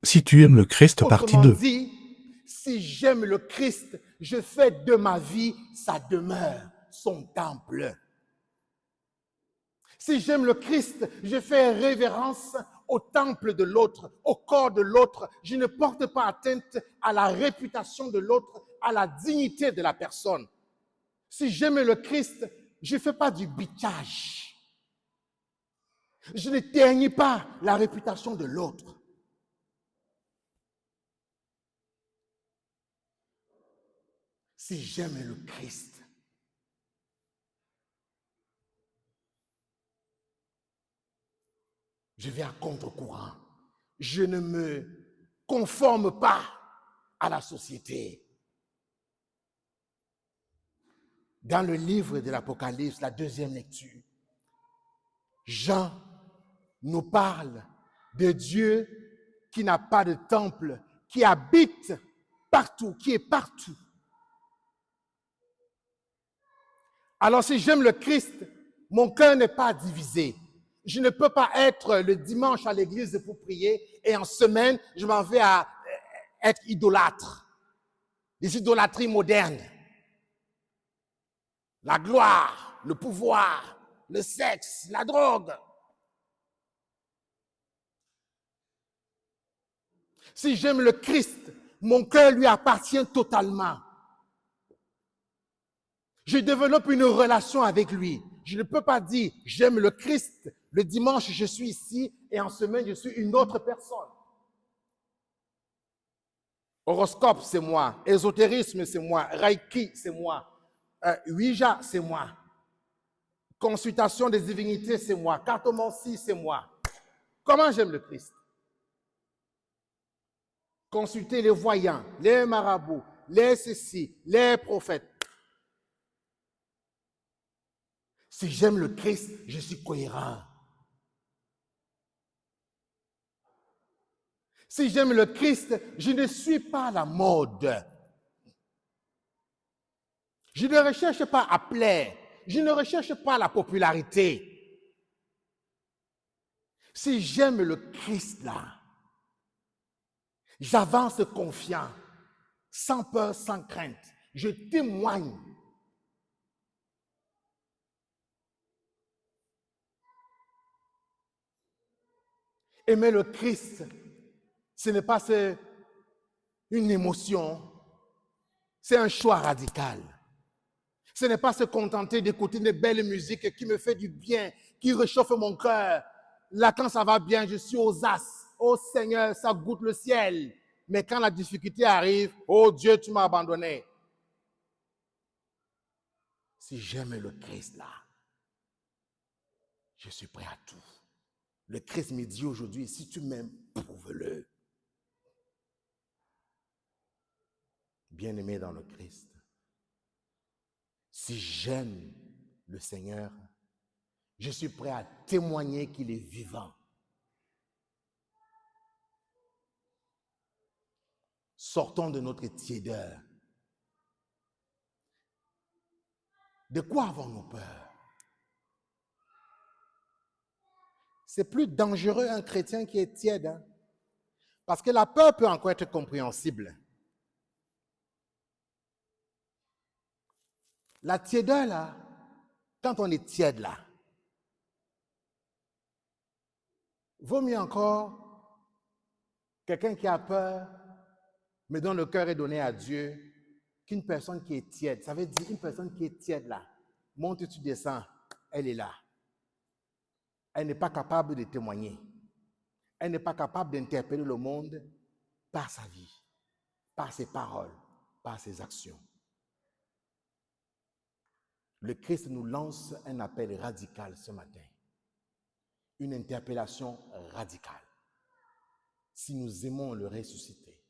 Si tu aimes le Christ, partie Autrement 2. dit, si j'aime le Christ, je fais de ma vie sa demeure, son temple. Si j'aime le Christ, je fais révérence au temple de l'autre, au corps de l'autre. Je ne porte pas atteinte à la réputation de l'autre, à la dignité de la personne. Si j'aime le Christ, je ne fais pas du bitchage. Je ne ternis pas la réputation de l'autre. Si j'aime le Christ, je vais à contre-courant. Je ne me conforme pas à la société. Dans le livre de l'Apocalypse, la deuxième lecture, Jean nous parle de Dieu qui n'a pas de temple, qui habite partout, qui est partout. Alors si j'aime le Christ, mon cœur n'est pas divisé. Je ne peux pas être le dimanche à l'église pour prier et en semaine, je m'en vais à être idolâtre. Des idolâtries modernes. La gloire, le pouvoir, le sexe, la drogue. Si j'aime le Christ, mon cœur lui appartient totalement. Je développe une relation avec lui. Je ne peux pas dire j'aime le Christ, le dimanche je suis ici et en semaine je suis une autre personne. Horoscope, c'est moi. Ésotérisme, c'est moi. Reiki, c'est moi. Ouija, c'est moi. Consultation des divinités, c'est moi. Cartomancie, c'est moi. Comment j'aime le Christ? Consulter les voyants, les marabouts, les ceci, les prophètes. Si j'aime le Christ, je suis cohérent. Si j'aime le Christ, je ne suis pas à la mode. Je ne recherche pas à plaire. Je ne recherche pas la popularité. Si j'aime le Christ là, j'avance confiant, sans peur, sans crainte. Je témoigne. Aimer le Christ, ce n'est pas une émotion, c'est un choix radical. Ce n'est pas se contenter d'écouter une belle musique qui me fait du bien, qui réchauffe mon cœur. Là, quand ça va bien, je suis aux as. Oh Seigneur, ça goûte le ciel. Mais quand la difficulté arrive, oh Dieu, tu m'as abandonné. Si j'aime le Christ là, je suis prêt à tout. Le Christ me dit aujourd'hui, si tu m'aimes, prouve-le. Bien-aimé dans le Christ, si j'aime le Seigneur, je suis prêt à témoigner qu'il est vivant. Sortons de notre tiédeur. De quoi avons-nous peur? C'est plus dangereux un chrétien qui est tiède. Hein? Parce que la peur peut encore être compréhensible. La tiédeur, là, quand on est tiède, là, vaut mieux encore quelqu'un qui a peur, mais dont le cœur est donné à Dieu, qu'une personne qui est tiède. Ça veut dire une personne qui est tiède, là, monte, tu descends, elle est là. Elle n'est pas capable de témoigner. Elle n'est pas capable d'interpeller le monde par sa vie, par ses paroles, par ses actions. Le Christ nous lance un appel radical ce matin. Une interpellation radicale. Si nous aimons le ressuscité,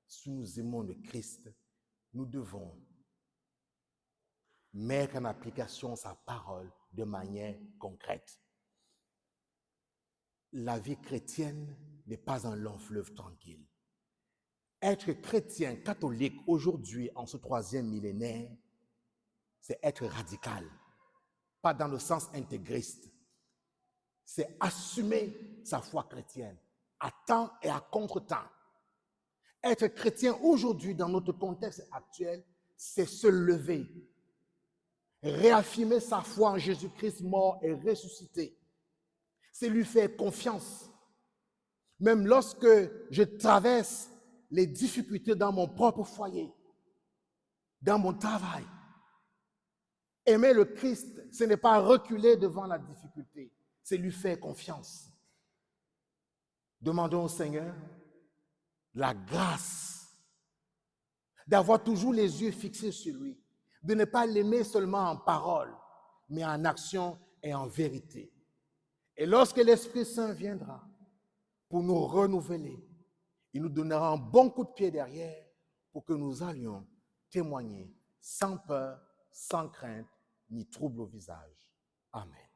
si nous aimons le Christ, nous devons mettre en application sa parole de manière concrète. La vie chrétienne n'est pas un long fleuve tranquille. Être chrétien catholique aujourd'hui, en ce 3e millénaire, c'est être radical, pas dans le sens intégriste. C'est assumer sa foi chrétienne, à temps et à contre-temps. Être chrétien aujourd'hui, dans notre contexte actuel, c'est se lever, réaffirmer sa foi en Jésus-Christ mort et ressuscité. C'est lui faire confiance. Même lorsque je traverse les difficultés dans mon propre foyer, dans mon travail, aimer le Christ, ce n'est pas reculer devant la difficulté, c'est lui faire confiance. Demandons au Seigneur la grâce d'avoir toujours les yeux fixés sur lui, de ne pas l'aimer seulement en parole, mais en action et en vérité. Et lorsque l'Esprit Saint viendra pour nous renouveler, il nous donnera un bon coup de pied derrière pour que nous allions témoigner sans peur, sans crainte, ni trouble au visage. Amen.